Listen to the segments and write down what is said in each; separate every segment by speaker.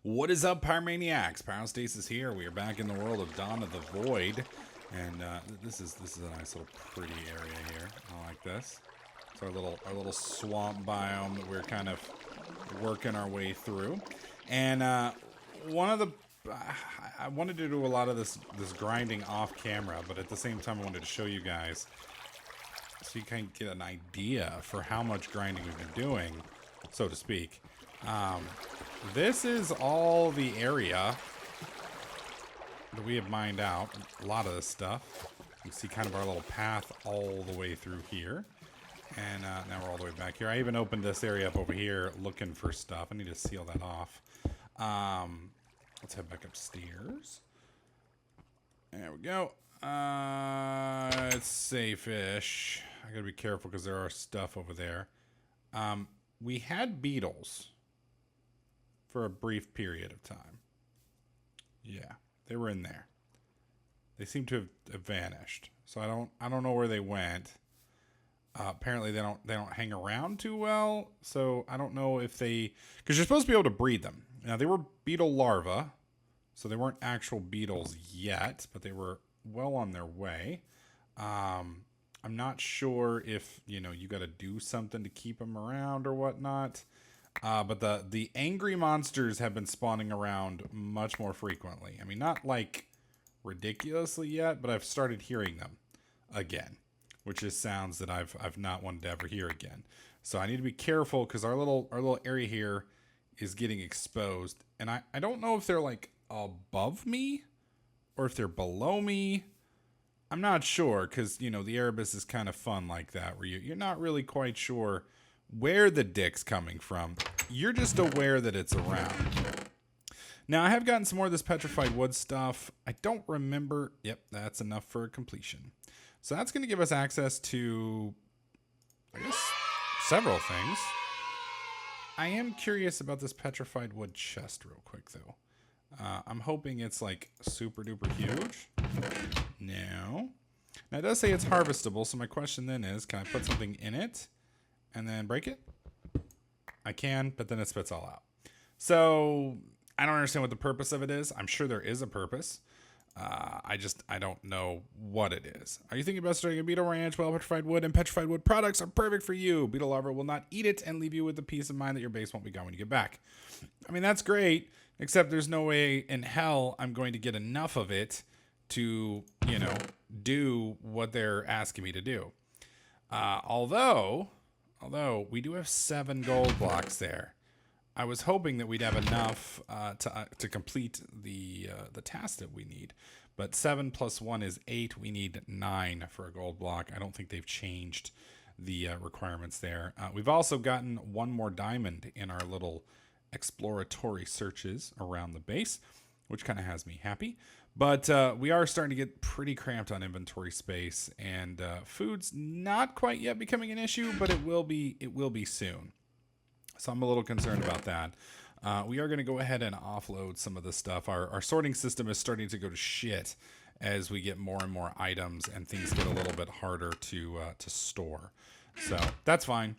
Speaker 1: What is up, Pyromaniacs? Pyrostasis here. We are back in the world of Dawn of the Void, and this is a nice little pretty area here. I like this. It's our little swamp biome that we're kind of working our way through, and one of the I wanted to do a lot of this grinding off camera, but at the same time I wanted to show you guys so you can get an idea for how much grinding we've been doing, so to speak. This is all the area that we have mined out. A lot of this stuff. You can see kind of our little path all the way through here. And now we're all the way back here. I even opened this area up over here looking for stuff. I need to seal that off. Let's head back upstairs. There we go. It's safe-ish. I gotta be careful because there are stuff over there. We had beetles for a brief period of time. Yeah, they were in there. They seem to have vanished. So I don't know where they went. Apparently they don't hang around too well. So I don't know if they, because you're supposed to be able to breed them. Now they were beetle larvae, so they weren't actual beetles yet, but they were well on their way. I'm not sure if you got to do something to keep them around or whatnot. But the angry monsters have been spawning around much more frequently. I mean, not like ridiculously yet, but I've started hearing them again, which is sounds that I've not wanted to ever hear again. So I need to be careful because our little area here is getting exposed, and I don't know if they're like above me or if they're below me. I'm not sure because the Erebus is kind of fun like that, where you're not really quite sure where the dick's coming from. You're just aware that it's around. Now, I have gotten some more of this petrified wood stuff. I don't remember. Yep, that's enough for completion. So that's going to give us access to, I guess, several things. I am curious about this petrified wood chest real quick, though. I'm hoping it's like super duper huge. No. Now, it does say it's harvestable, so my question then is, can I put something in it and then break it? I can, but then it spits all out. So I don't understand what the purpose of it is. I'm sure there is a purpose. I don't know what it is. Are you thinking about starting a beetle ranch? Well, petrified wood and petrified wood products are perfect for you. Beetle larva will not eat it and leave you with the peace of mind that your base won't be gone when you get back. I mean, that's great, except there's no way in hell I'm going to get enough of it to, do what they're asking me to do. Although we do have 7 gold blocks there. I was hoping that we'd have enough to complete the task that we need. But 7 plus 1 is 8. We need 9 for a gold block. I don't think they've changed the requirements there. We've also gotten 1 more diamond in our little exploratory searches around the base, which kind of has me happy. But we are starting to get pretty cramped on inventory space, and food's not quite yet becoming an issue, but it will be soon. So I'm a little concerned about that. We are going to go ahead and offload some of this stuff. Our sorting system is starting to go to shit as we get more and more items and things get a little bit harder to store. So that's fine.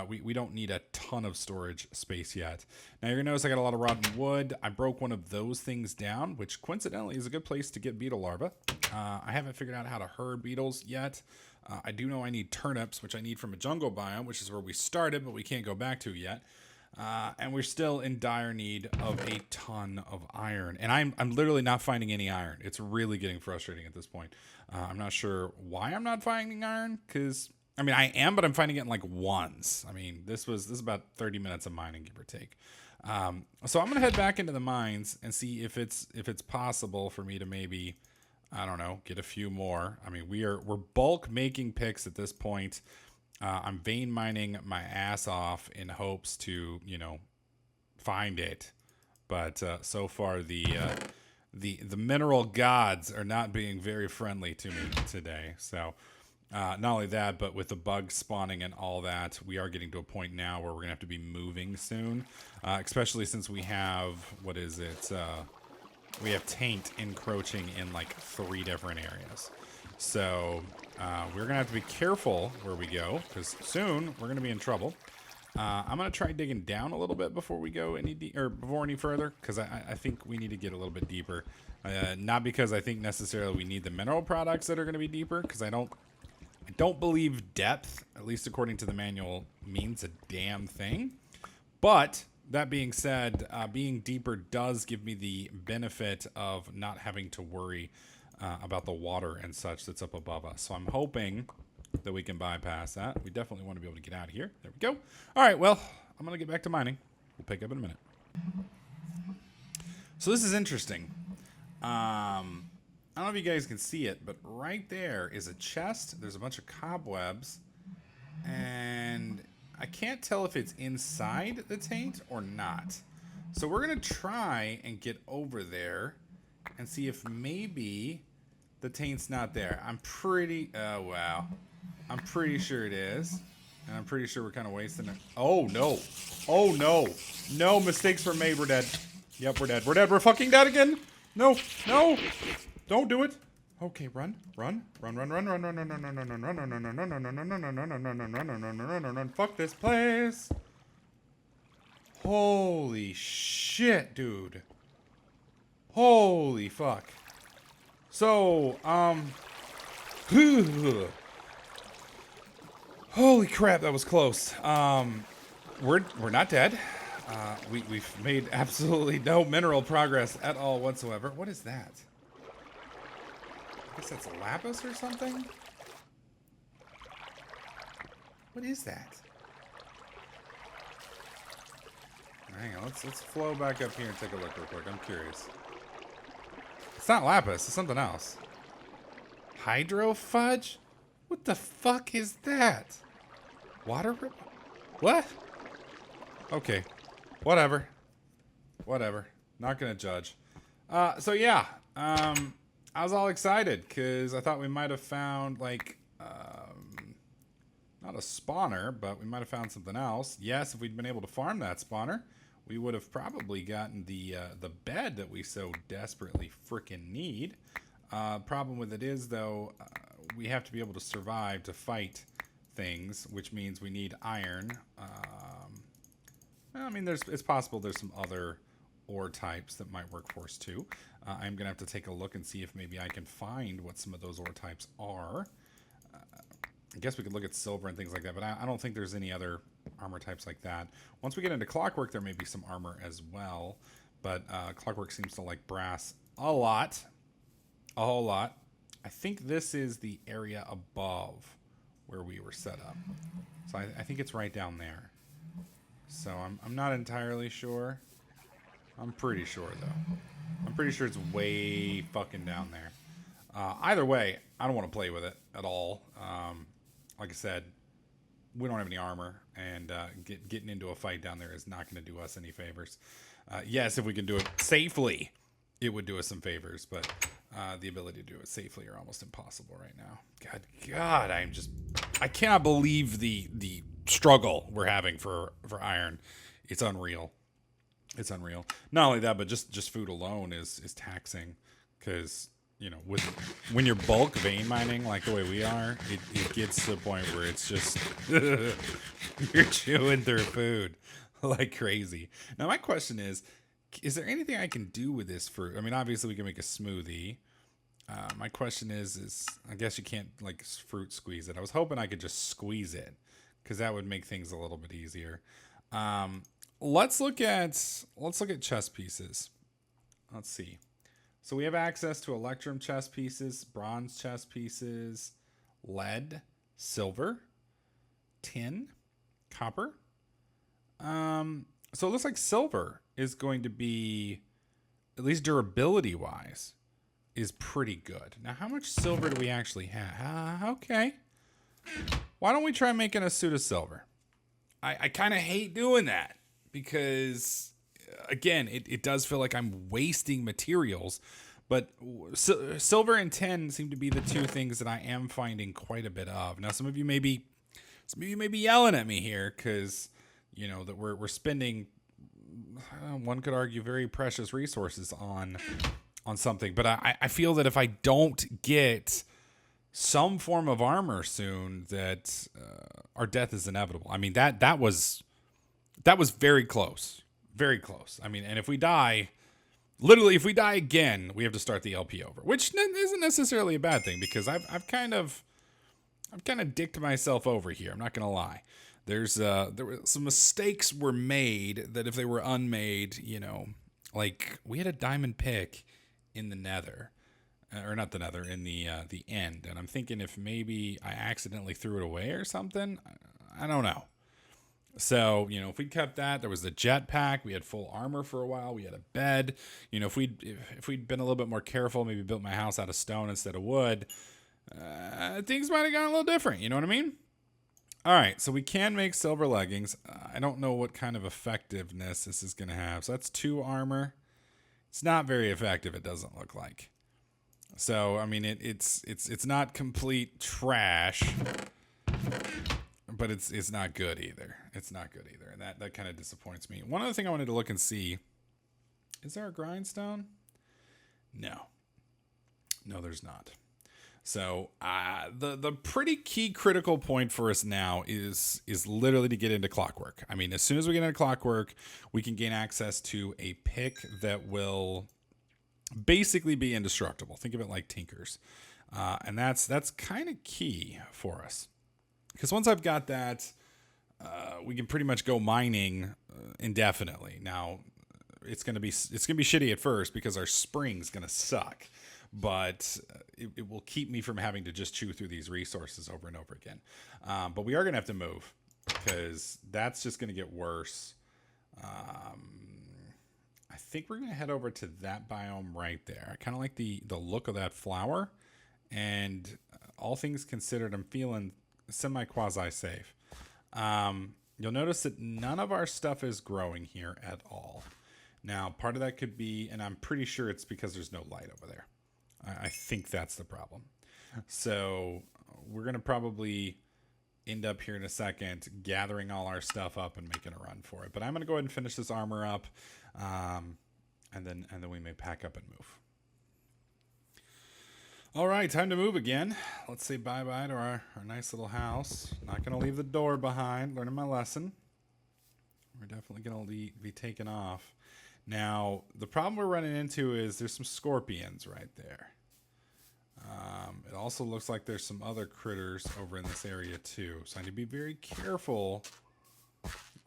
Speaker 1: We don't need a ton of storage space yet. Now you're gonna notice I got a lot of rotten wood. I broke one of those things down, which coincidentally is a good place to get beetle larvae. I haven't figured out how to herd beetles yet. I do know I need turnips, which I need from a jungle biome, which is where we started, but we can't go back to yet. And we're still in dire need of a ton of iron. And I'm literally not finding any iron. It's really getting frustrating at this point. I'm not sure why I'm not finding iron, because I mean, I am, but I'm finding it in like ones. I mean, this is about 30 minutes of mining, give or take. So I'm gonna head back into the mines and see if it's possible for me to maybe, I don't know, get a few more. I mean, we're bulk making picks at this point. I'm vein mining my ass off in hopes to find it, but so far the mineral gods are not being very friendly to me today. So. Not only that, but with the bugs spawning and all that, we are getting to a point now where we're going to have to be moving soon. Especially since we have, we have taint encroaching in like 3 different areas. So we're going to have to be careful where we go, because soon we're going to be in trouble. I'm gonna try digging down a little bit before we go before any further, because I think we need to get a little bit deeper. Not because I think necessarily we need the mineral products that are gonna be deeper, because I don't believe depth, at least according to the manual, means a damn thing. But that being said, being deeper does give me the benefit of not having to worry about the water and such that's up above us. So I'm hoping that we can bypass that. We definitely want to be able to get out of here. There we go. All right, well, I'm going to get back to mining. We'll pick up in a minute. So this is interesting. I don't know if you guys can see it, but right there is a chest. There's a bunch of cobwebs. And I can't tell if it's inside the taint or not. So we're going to try and get over there and see if maybe the taint's not there. Oh, wow. I'm pretty sure it is. And I'm pretty sure we're kind of wasting it. Oh, no. Oh, no. No, mistakes were made. We're dead. Yep, we're dead. We're dead. We're fucking dead again. No. No. Don't do it. Okay, run. Run. Run, run, run, run, run, run, run, run, run, run, run, run, run, run, run, run, run, run. Fuck this place. Holy shit, dude. Holy fuck. So, holy crap, that was close. We're not dead. We've made absolutely no mineral progress at all whatsoever. What is that? I guess that's lapis or something? What is that? Hang on, let's flow back up here and take a look real quick. I'm curious. It's not lapis, it's something else. Hydro fudge? What the fuck is that? Water rip? What? Okay. Whatever. Whatever. Not gonna judge. So yeah. I was all excited because I thought we might have found like not a spawner, but we might have found something else. Yes, if we'd been able to farm that spawner, we would have probably gotten the bed that we so desperately freaking need. Problem with it is though, we have to be able to survive to fight things, which means we need iron. I mean, it's possible there's some other ore types that might work for us too. I'm gonna have to take a look and see if maybe I can find what some of those ore types are. I guess we could look at silver and things like that, but I don't think there's any other armor types like that. Once we get into clockwork, there may be some armor as well, but clockwork seems to like brass a lot, a whole lot. I think this is the area above where we were set up, so I think it's right down there. So I'm not entirely sure. I'm pretty sure though. I'm pretty sure it's way fucking down there. Either way, I don't want to play with it at all. Like I said, we don't have any armor, and getting into a fight down there is not going to do us any favors. Yes, if we can do it safely, it would do us some favors, but the ability to do it safely are almost impossible right now. God, I cannot believe the struggle we're having for iron. It's unreal. It's unreal. Not only that, but just food alone is taxing, because you know, when you're bulk vein mining like the way we are, it gets to the point where it's just you're chewing through food like crazy. Now my question is there anything I can do with this fruit? I mean, obviously we can make a smoothie. My question is I guess you can't like fruit squeeze it. I was hoping I could just squeeze it, because that would make things a little bit easier. Let's look at chess pieces. Let's see. So we have access to electrum chess pieces, bronze chess pieces, lead, silver, tin, copper. So it looks like silver is going to be, at least durability wise, is pretty good. Now, how much silver do we actually have? Okay. Why don't we try making a suit of silver? I kind of hate doing that because, again, it does feel like I'm wasting materials. But silver and tin seem to be the two things that I am finding quite a bit of. Now, some of you may be yelling at me here because, you know, that we're spending, one could argue, very precious resources on something. But I feel that if I don't get some form of armor soon, that our death is inevitable. I mean, that was That was very close. Very close. I mean, and if we die, literally, if we die again, we have to start the LP over, which isn't necessarily a bad thing because I've kind of dicked myself over here. I'm not gonna lie. There were some mistakes were made that if they were unmade, you know, like we had a diamond pick in the Nether, or not the Nether, in the end, and I'm thinking if maybe I accidentally threw it away or something. I don't know. So, you know, if we kept that, there was the jetpack. We had full armor for a while. We had a bed. You know, if we'd been a little bit more careful, maybe built my house out of stone instead of wood, things might have gone a little different. You know what I mean? All right, so we can make silver leggings. I don't know what kind of effectiveness this is going to have. So that's 2 armor. It's not very effective, it doesn't look like. So, I mean, it's not complete trash, but it's not good either. It's not good either, and that kind of disappoints me. One other thing I wanted to look and see, is there a grindstone? No, there's not. So the pretty key critical point for us now is literally to get into Clockwork. I mean, as soon as we get into Clockwork, we can gain access to a pick that will basically be indestructible. Think of it like Tinker's, and that's kind of key for us. Because once I've got that, we can pretty much go mining indefinitely. Now, it's gonna be shitty at first because our spring's gonna suck, but it will keep me from having to just chew through these resources over and over again. But we are gonna have to move because that's just gonna get worse. I think we're gonna head over to that biome right there. I kind of like the look of that flower, and all things considered, I'm feeling semi-quasi safe. You'll notice that none of our stuff is growing here at all. Now, part of that could be, and I'm pretty sure it's because there's no light over there. I think that's the problem. So we're going to probably end up here in a second gathering all our stuff up and making a run for it. But I'm going to go ahead and finish this armor up, and then we may pack up and move. All right, time to move again. Let's say bye-bye to our nice little house. Not going to leave the door behind. Learning my lesson. We're definitely going to be taken off. Now, the problem we're running into is there's some scorpions right there. It also looks like there's some other critters over in this area too. So I need to be very careful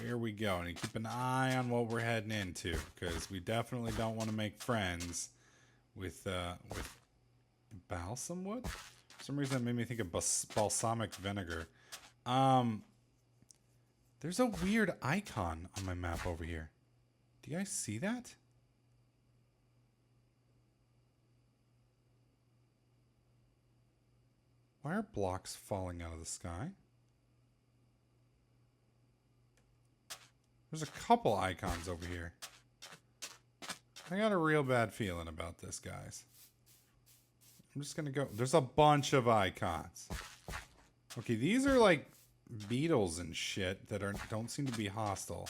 Speaker 1: where we go. And keep an eye on what we're heading into, because we definitely don't want to make friends with balsam wood. For some reason that made me think of balsamic vinegar. There's a weird icon on my map over here. Do you guys see that? Why are blocks falling out of the sky? There's a couple icons over here. I got a real bad feeling about this, guys. I'm just gonna go. There's a bunch of icons. Okay, these are like beetles and shit that don't seem to be hostile.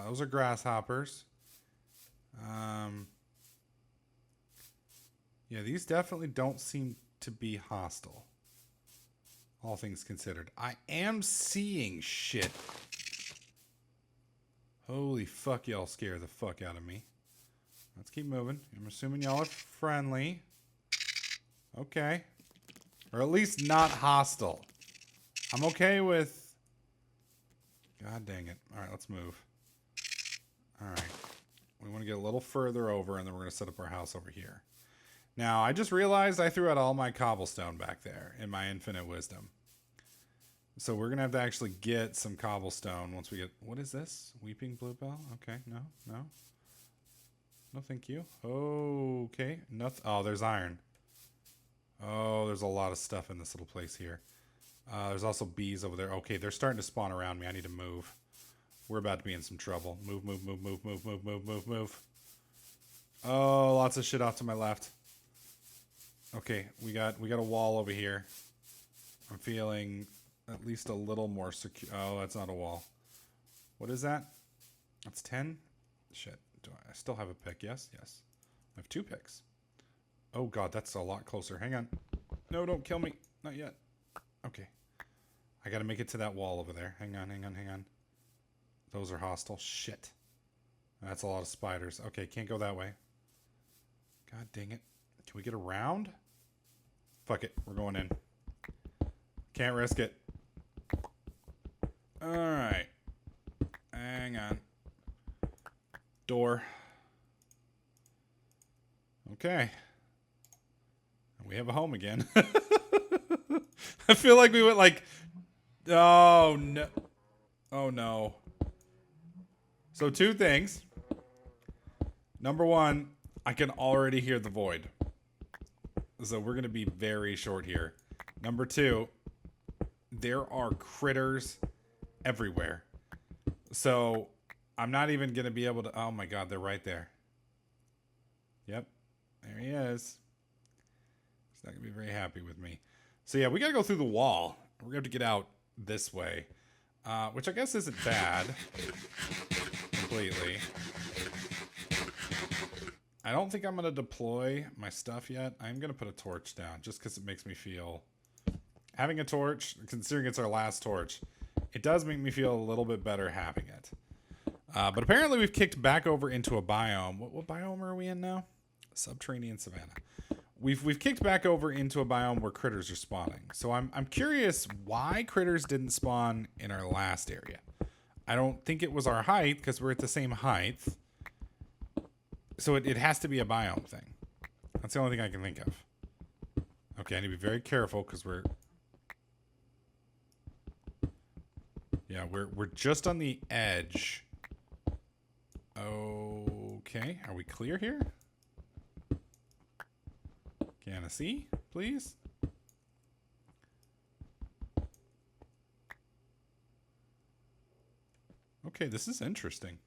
Speaker 1: Those are grasshoppers. Yeah, these definitely don't seem to be hostile. All things considered. I am seeing shit. Holy fuck, y'all scare the fuck out of me. Let's keep moving. I'm assuming y'all are friendly. Okay. Or at least not hostile. I'm okay with... God dang it. Alright, let's move. Alright. We want to get a little further over, and then we're going to set up our house over here. Now, I just realized I threw out all my cobblestone back there in my infinite wisdom. So we're going to have to actually get some cobblestone once we get... What is this? Weeping Bluebell? Okay, no. No, thank you. Okay. Nothing. Oh, there's iron. Oh, there's a lot of stuff in this little place here. There's also bees over there. Okay, they're starting to spawn around me. I need to move. We're about to be in some trouble. Move. Oh, lots of shit off to my left. Okay, we got a wall over here. I'm feeling at least a little more secure. Oh, that's not a wall. What is that? That's 10? Shit. Do I still have a pick? Yes. I have 2 picks. Oh god, that's a lot closer. Hang on. No, don't kill me. Not yet. Okay. I gotta make it to that wall over there. Hang on, hang on, hang on. Those are hostile. Shit. That's a lot of spiders. Okay, can't go that way. God dang it. Can we get around? Fuck it. We're going in. Can't risk it. Alright. Hang on. Door. Okay. We have a home again. I feel like we went like... Oh, no. Oh, no. So, two things. Number one, I can already hear the void. So, we're going to be very short here. Number two, there are critters everywhere. So, I'm not even going to be able to... Oh, my God, they're right there. Yep. There he is. He's not going to be very happy with me. So, yeah, we got to go through the wall. We're going to have to get out this way. Which I guess isn't bad. Completely. I don't think I'm going to deploy my stuff yet. I'm going to put a torch down just because it makes me feel... Having a torch, considering it's our last torch, it does make me feel a little bit better having it. But apparently we've kicked back over into a biome. What biome are we in now? Subterranean savanna. We've kicked back over into a biome where critters are spawning. So I'm curious why critters didn't spawn in our last area. I don't think it was our height because we're at the same height. So it has to be a biome thing. That's the only thing I can think of. Okay, I need to be very careful because we're... Yeah, we're just on the edge. Okay, are we clear here? Can I see, please? Okay, this is interesting.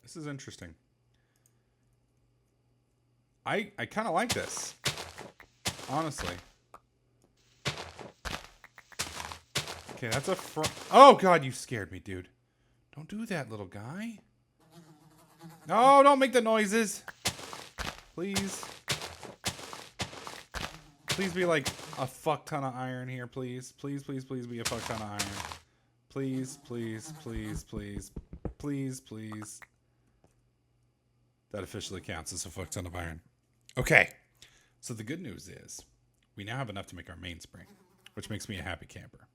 Speaker 1: This is interesting. I kind of like this. Honestly. Okay, that's a Oh, God, you scared me, dude. Don't do that, little guy. No, don't make the noises. Please. Please be like a fuck ton of iron here, please. Please, please, please be a fuck ton of iron. Please, please, please, please. Please, please. That officially counts as a fuck ton of iron. Okay. So the good news is we now have enough to make our mainspring, which makes me a happy camper.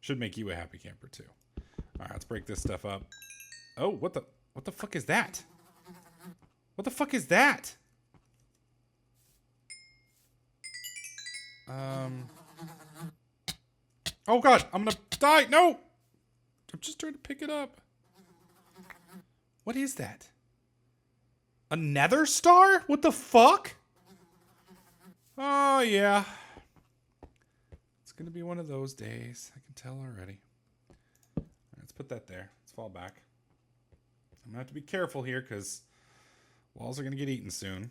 Speaker 1: Should make you a happy camper too. All right, let's break this stuff up. Oh, what the fuck is that? What the fuck is that? Oh God, I'm gonna die. No! I'm just trying to pick it up. What is that? A nether star? What the fuck? Oh, yeah. It's gonna be one of those days. I can tell already. All right, let's put that there. Let's fall back. I'm gonna have to be careful here because walls are gonna get eaten soon.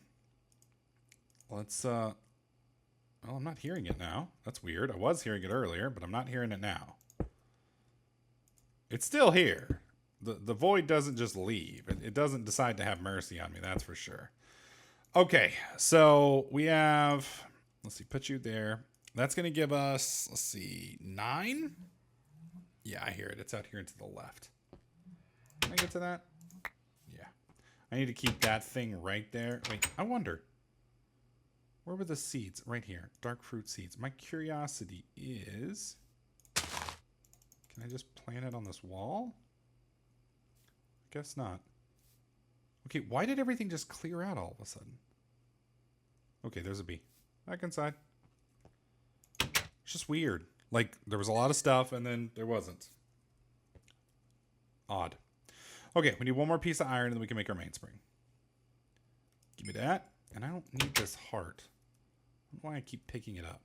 Speaker 1: Let's, well, I'm not hearing it now. That's weird. I was hearing it earlier, but I'm not hearing it now. It's still here. The void doesn't just leave. It doesn't decide to have mercy on me, that's for sure. Okay, so we have... Let's see, put you there. That's going to give us, let's see, 9? Yeah, I hear it. It's out here to the left. Can I get to that? Yeah. I need to keep that thing right there. Wait, I wonder... Where were the seeds? Right here. Dark fruit seeds. My curiosity is... Can I just plant it on this wall? Guess not. Okay, why did everything just clear out all of a sudden? Okay, there's a bee. Back inside. It's just weird. Like, there was a lot of stuff, and then there wasn't. Odd. Okay, we need one more piece of iron, and then we can make our mainspring. Give me that. And I don't need this heart. I don't know why I keep picking it up.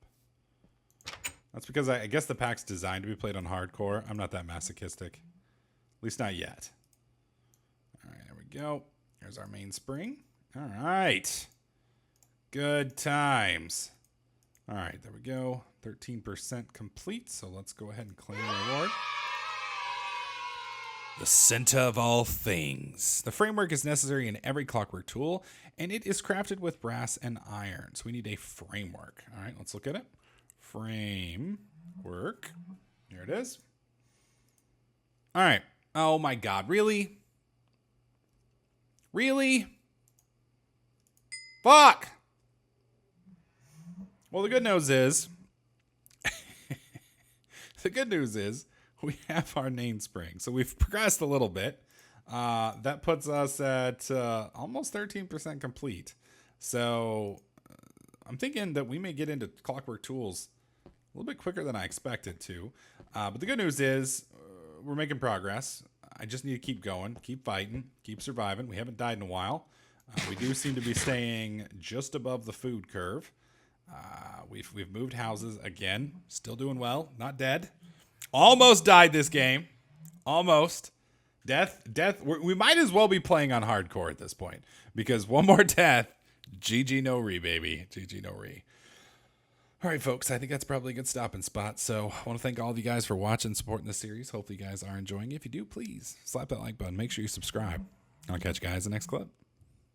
Speaker 1: That's because I guess the pack's designed to be played on hardcore. I'm not that masochistic. At least not yet. All right, there we go. There's our mainspring. All right. Good times. All right, there we go. 13% complete. So let's go ahead and claim the reward. The center of all things. The framework is necessary in every clockwork tool, and it is crafted with brass and iron. So we need a framework. All right, let's look at it. Framework. Here it is. All right. Oh my God. Really? Really? Fuck! Well, the good news is... the good news is we have our name spring. So we've progressed a little bit. That puts us at almost 13% complete. So I'm thinking that we may get into Clockwork Tools a little bit quicker than I expected to. But the good news is we're making progress. I just need to keep going, keep fighting, keep surviving. We haven't died in a while. We do seem to be staying just above the food curve. We've moved houses again. Still doing well. Not dead. Almost died this game. Almost. Death. We might as well be playing on hardcore at this point. Because one more death. GG no re, baby. GG no re. All right, folks. I think that's probably a good stopping spot. So I want to thank all of you guys for watching, supporting the series. Hopefully you guys are enjoying it. If you do, please slap that like button. Make sure you subscribe. I'll catch you guys in the next clip.